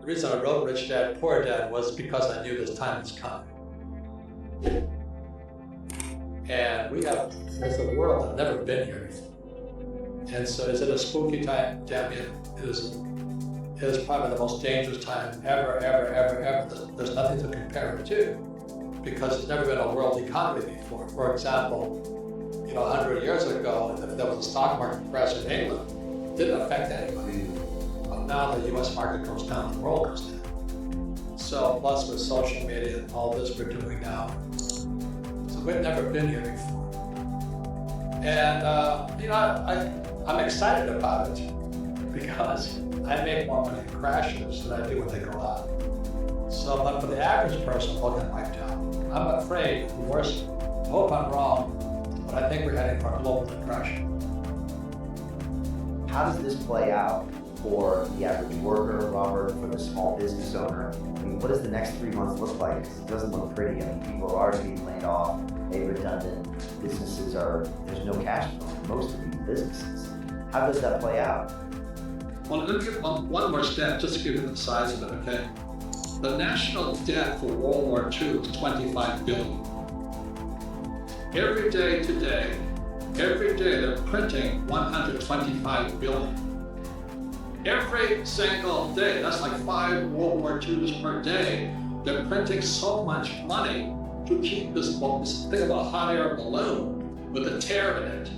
The reason I wrote Rich Dad, Poor Dad was because I knew this time was coming. And there's a world I've never been here before. And so is it a spooky time? Damn it, it is probably the most dangerous time ever. There's nothing to compare it to because there's never been a world economy before. For example, 100 years ago, if there was a stock market crash in England, it didn't affect anybody. But now the US market goes down, the world goes down. So plus with social media and all this we're doing now, so we've never been here before. And I'm excited about it because I make more money in crashes than I do when they go up. So, but for the average person, they'll get wiped out. I'm afraid the worst, I hope I'm wrong, but I think we're heading for a global depression. How does this play out for the average worker, Robert, for the small business owner? I mean, what does the next 3 months look like? Because it doesn't look pretty. I mean, people are already being laid off, they're redundant, there's no cash flow in most of these businesses. How does that play out? Well, let me give one more stat, just to give you the size of it, okay? The national debt for World War II was $25 billion. Every day today, they're printing $125 billion. Every single day, that's like 5 World War IIs per day. They're printing so much money to keep this thing of a hot air balloon with a tear in it.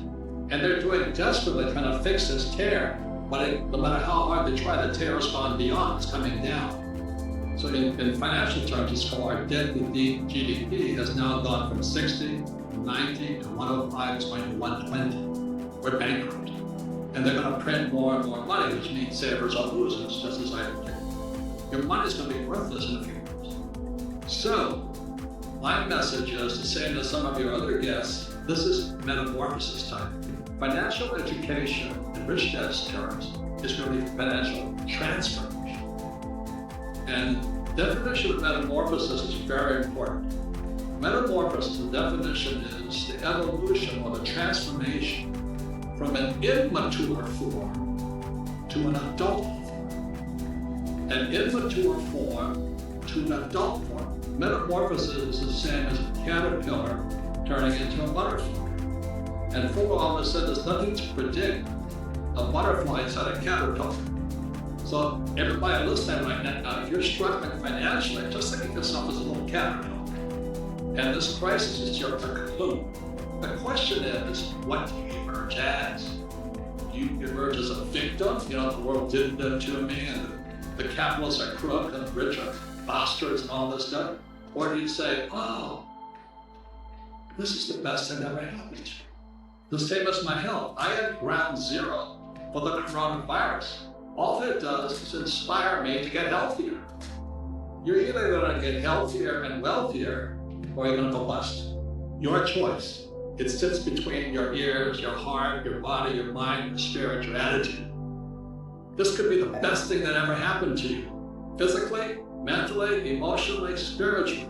And they're doing desperately trying to fix this tear, but no matter how hard they try, the tear has gone beyond, it's coming down. So in financial terms, it's called our debt to GDP has now gone from 60, 90 to 105, it's going to 120. We're bankrupt. And they're going to print more and more money, which means savers are losers, just as I predict. Your money is going to be worthless in a few years. So, my message is the same as some of your other guests. This is metamorphosis time. Financial education, in Rich Dad's terms, is really financial transformation. And definition of metamorphosis is very important. Metamorphosis, the definition is the evolution or the transformation from an immature form to an adult form. An immature form to an adult form. Metamorphosis is the same as a caterpillar turning into a butterfly. And for all of us said, there's nothing to predict a butterfly inside a caterpillar. So everybody listening right now, if you're struggling financially, just think of yourself as a little caterpillar. And this crisis is your cocoon. The question is, what do you emerge as? Do you emerge as a victim? The world did that to me, and the capitalists are crook, and the rich are bastards, and all this stuff? Or do you say, oh, this is the best thing that ever happened to me? The same as my health. I had ground zero for the coronavirus. All it does is inspire me to get healthier. You're either going to get healthier and wealthier, or you're going to go bust. Your choice. It sits between your ears, your heart, your body, your mind, your spirit, your attitude. This could be the best thing that ever happened to you. Physically, mentally, emotionally, spiritually.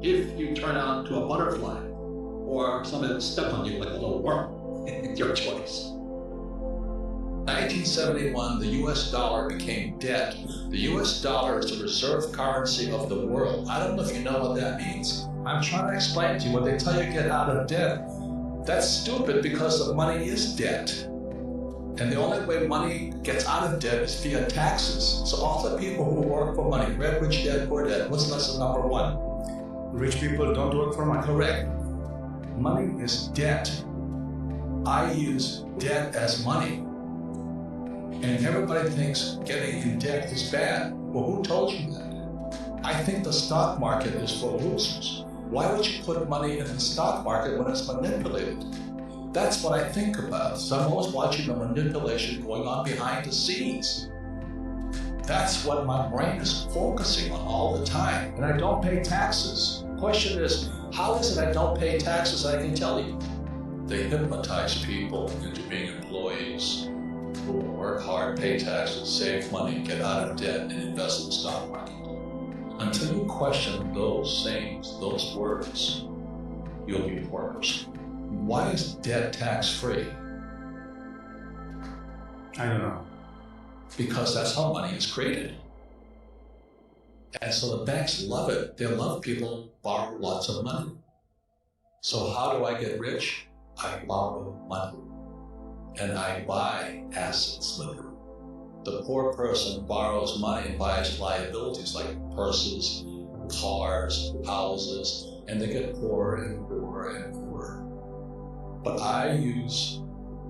If you turn out to a butterfly, or somebody will step on you like a little worm. It's your choice. 1971, the US dollar became debt. The US dollar is the reserve currency of the world. I don't know if you know what that means. I'm trying to explain to you. When they tell you get out of debt, that's stupid because the money is debt. And the only way money gets out of debt is via taxes. So all the people who work for money, read Rich Dad, Poor Dad, what's lesson number 1? Rich people don't work for money. Correct. Money is debt. I use debt as money. And everybody thinks getting in debt is bad. Well, who told you that? I think the stock market is for losers. Why would you put money in the stock market when it's manipulated? That's what I think about. So I'm always watching the manipulation going on behind the scenes. That's what my brain is focusing on all the time. And I don't pay taxes. The question is, how is it I don't pay taxes? I can tell you. They hypnotize people into being employees who will work hard, pay taxes, save money, get out of debt, and invest in the stock market. Until you question those things, those words, you'll be a poor person. Why is debt tax-free? I don't know. Because that's how money is created. And so the banks love it. They love people who borrow lots of money. So how do I get rich? I borrow money. And I buy assets with it. The poor person borrows money and buys liabilities like purses, cars, houses, and they get poorer and poorer and poorer. But I use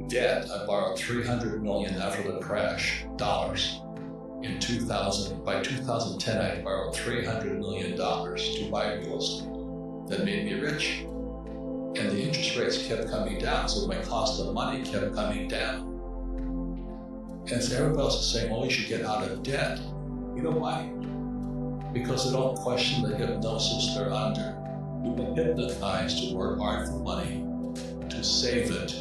debt. I borrowed $300 million after the crash, dollars. In 2000, by 2010, I borrowed $300 million to buy real estate. That made me rich. And the interest rates kept coming down, so my cost of money kept coming down. And so everybody else is saying, oh, you should get out of debt. You know why? Because they don't question the hypnosis they're under. You've been hypnotized to work hard for money, to save it.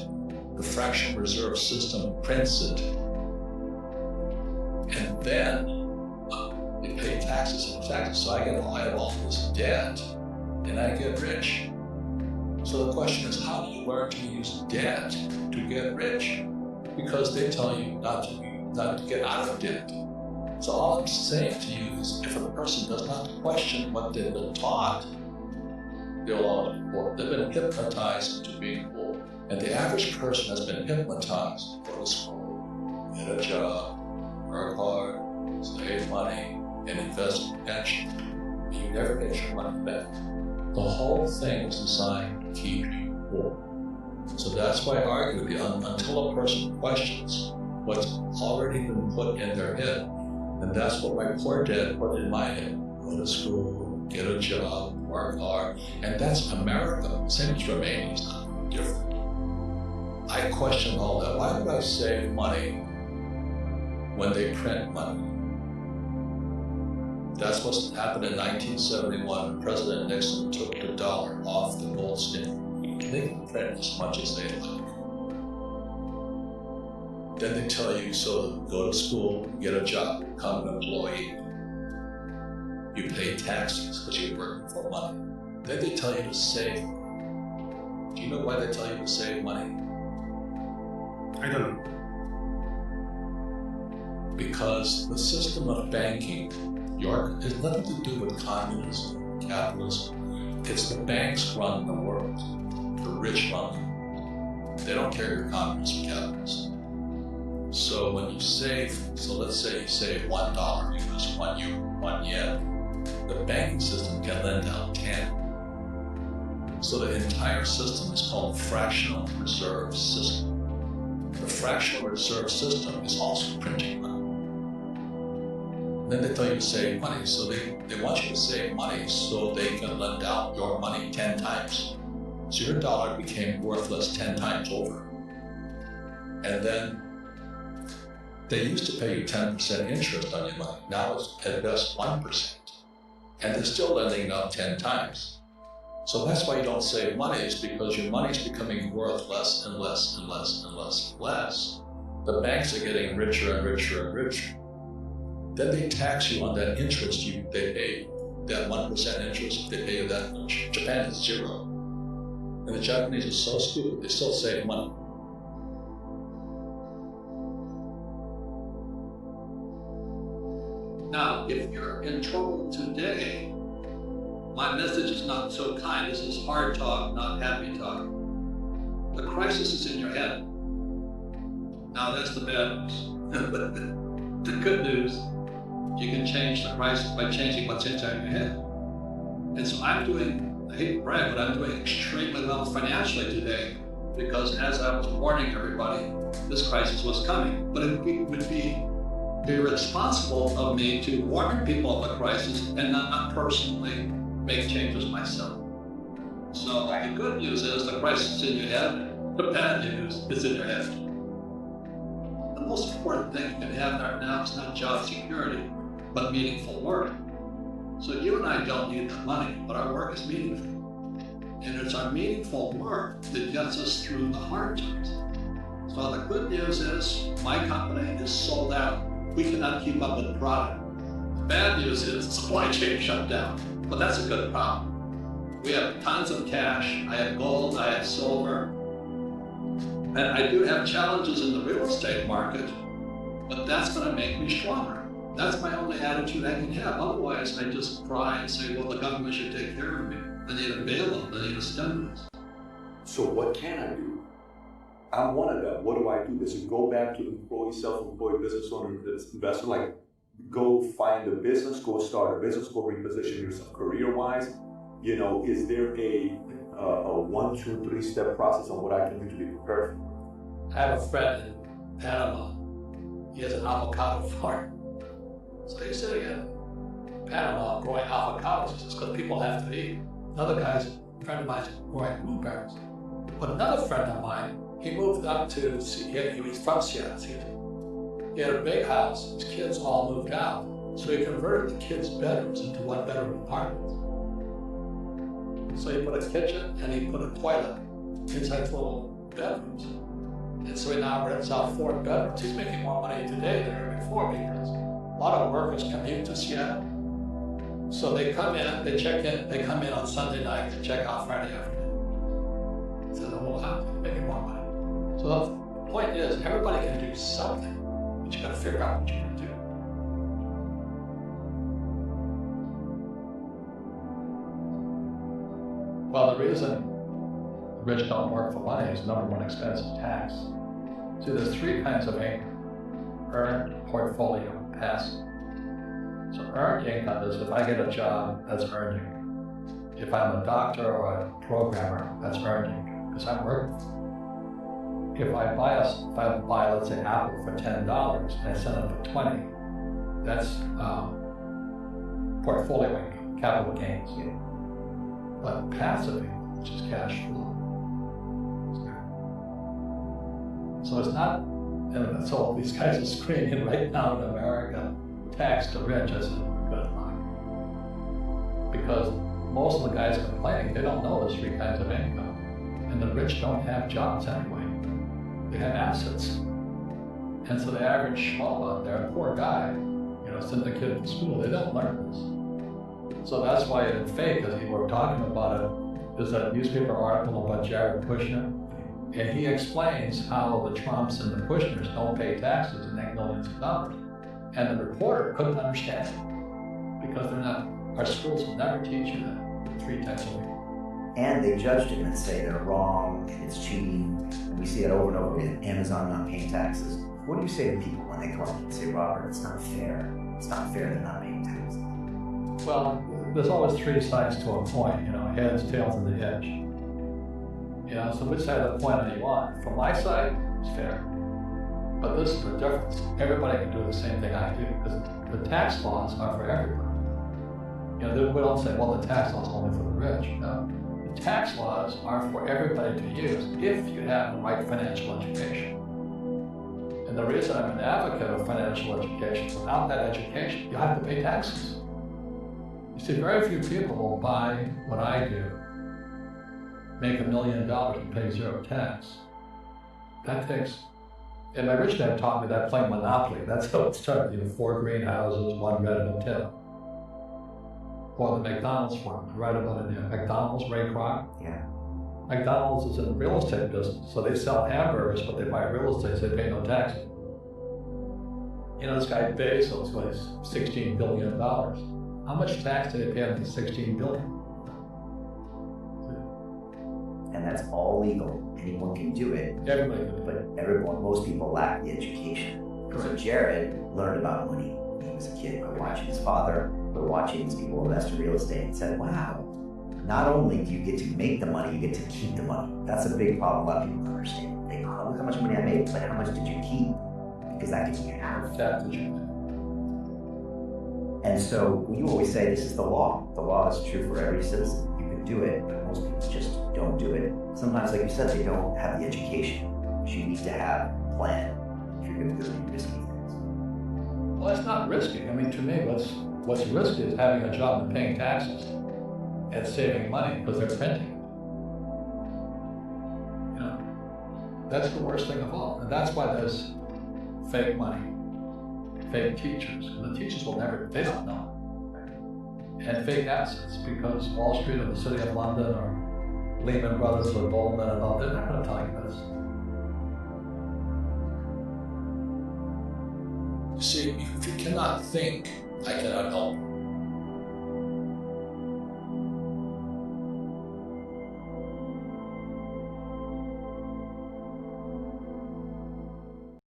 The fractional reserve system prints it. And then they pay taxes and taxes. So I have all this debt and I get rich. So the question is, how do you learn to use debt to get rich? Because they tell you not to get out of debt. So all I'm saying to you is, if a person does not question what they've been taught, they'll always be poor. They've been hypnotized into being poor. And the average person has been hypnotized. Go to school, get a job, work hard, save money, and invest in pension. And you never get your money back. The whole thing is designed to keep you poor. So that's why I argue with you, until a person questions what's already been put in their head, and that's what my poor dad put in my head. Go to school, get a job, work hard, and that's America. Same as Romania, is not different. I question all that. Why would I save money when they print money? That's what happened in 1971 when President Nixon took the dollar off the gold standard. They can print as much as they like. Then they tell you, so go to school, get a job, become an employee. You pay taxes because you're working for money. Then they tell you to save. Do you know why they tell you to save money? I don't know. Because the system of banking, has nothing to do with communism, capitalism. It's the banks run the world. The rich run them. They don't care if you're communist or capitalist. So when you save, so let's say you save $1, you lose one yen. The banking system can lend out 10. So the entire system is called fractional reserve system. The fractional reserve system is also printing money. Then they tell you to save money. So they want you to save money so they can lend out your money 10 times. So your dollar became worthless 10 times over. And then they used to pay you 10% interest on your money. Now it's at best 1%. And they're still lending it out 10 times. So that's why you don't save money, is because your money is becoming worth less and less and less and less and less. The banks are getting richer and richer and richer. Then they tax you on that interest they pay. That 1% interest, they pay you that much. Japan is 0. And the Japanese are so stupid, they still save money. Now, if you're in trouble today, my message is not so kind. This is hard talk, not happy talk. The crisis is in your head. Now, that's the bad news. The good news, you can change the crisis by changing what's inside your head. And so I'm doing, I hate to brag, but I'm doing extremely well financially today, because as I was warning everybody, this crisis was coming. But it would be irresponsible of me to warn people of the crisis and not personally make changes myself. So the good news is the crisis is in your head. The bad news is in your head. The most important thing you can have right now is not job security, but meaningful work. So you and I don't need the money, but our work is meaningful. And it's our meaningful work that gets us through the hard times. So the good news is my company is sold out. We cannot keep up with the product. The bad news is the supply chain shut down, but that's a good problem. We have tons of cash. I have gold, I have silver. And I do have challenges in the real estate market, but that's going to make me stronger. That's my only attitude I can have. Otherwise, I just cry and say, well, the government should take care of me. I need a bailout, I need a stimulus. So what can I do? I'm one of them. What do I do? Does it go back to employee, self-employed business owner, investor? Like, go find a business, go start a business, go reposition yourself career-wise. You know, is there a 1, 2, 3 step process on what I can do to be prepared? I have a friend in Panama. He has an avocado farm. So he's sitting in Panama growing avocados just because people have to eat. Another guy's a friend of mine growing blueberries. But another friend of mine, he moved up to, he was from Seattle. He had a big house, his kids all moved out. So he converted the kids' bedrooms into one-bedroom apartments. So he put a kitchen and he put a toilet inside the little bedrooms. And so he now rents out 4 bedrooms. He's making more money today than ever before because a lot of workers commute to Seattle. So they come in, they check in, they come in on Sunday night, they check out Friday afternoon. So the whole house is making more money. So the point is, everybody can do something, but you gotta figure out what you're gonna do. Well, the reason the rich don't work for money is number one expense is tax. See, there's 3 kinds of income: earned, portfolio, passive. So earned income is if I get a job, that's earned income. If I'm a doctor or a programmer, that's earned income because I'm working. If I buy, let's say, Apple for $10 and I sell it for $20, that's portfolio income, capital gains. But passive income, which is cash flow. So it's not, and so these guys are screaming right now in America, tax the rich. I said, good luck. Because most of the guys complaining, they don't know there's 3 kinds of income. And the rich don't have jobs anyway. They have assets. And so the average schmuck out there, poor guy, send the kid to school, they don't learn this. So that's why in Fake, as we were talking about it, there's a newspaper article about Jared Kushner, and he explains how the Trumps and the Kushners don't pay taxes and make millions of dollars. And the reporter couldn't understand it because our schools will never teach you that 3 times a week. And they judged him and say they're wrong, it's cheating. And we see that over and over again. Amazon not paying taxes. What do you say to people when they come up and say, Robert, it's not fair. It's not fair they're not paying taxes? Well, there's always 3 sides to a coin, heads, tails, and the edge. So which side of the coin do you want? From my side, it's fair. But this is the difference. Everybody can do the same thing I do because the tax laws are for everybody. We don't say, well, the tax law is only for the rich. No. The tax laws are for everybody to use if you have the right financial education. And the reason I'm an advocate of financial education, without that education, you have to pay taxes. You see, very few people will buy what I do, make $1 million and pay 0 tax. That takes, and my rich dad taught me that playing Monopoly. That's how it started, 4 greenhouses, 1 red hotel. Or the McDonald's one, right about it, McDonald's, Ray Kroc. Yeah. McDonald's is in the real estate business, so they sell hamburgers, but they buy real estate, so they pay no tax. This guy Bezos was $16 billion. How much tax did they pay on the $16 billion? And that's all legal. Anyone can do it. Everybody can do it. But most people lack the education. Correct. So Jared learned about money when he was a kid by watching his father, by watching these people invest in real estate, and said, wow, not only do you get to make the money, you get to keep the money. That's a big problem a lot of people don't understand. They go, oh, look how much money I made, but how much did you keep? Because that gives you half. That's what you And so you always say this is the law. The law is true for every citizen. You can do it, but most people just don't do it. Sometimes, like you said, they don't have the education. You need to have a plan if you're going to do risky things. Well, it's not risky. To me, what's risky is having a job and paying taxes and saving money because they're printing. That's the worst thing of all. And that's why there's fake money, fake teachers. And the teachers will never, they don't know. And fake assets, because Wall Street or the City of London or Lehman Brothers or Goldman and all, they're not going to tell you this. See, if you cannot think, I cannot help.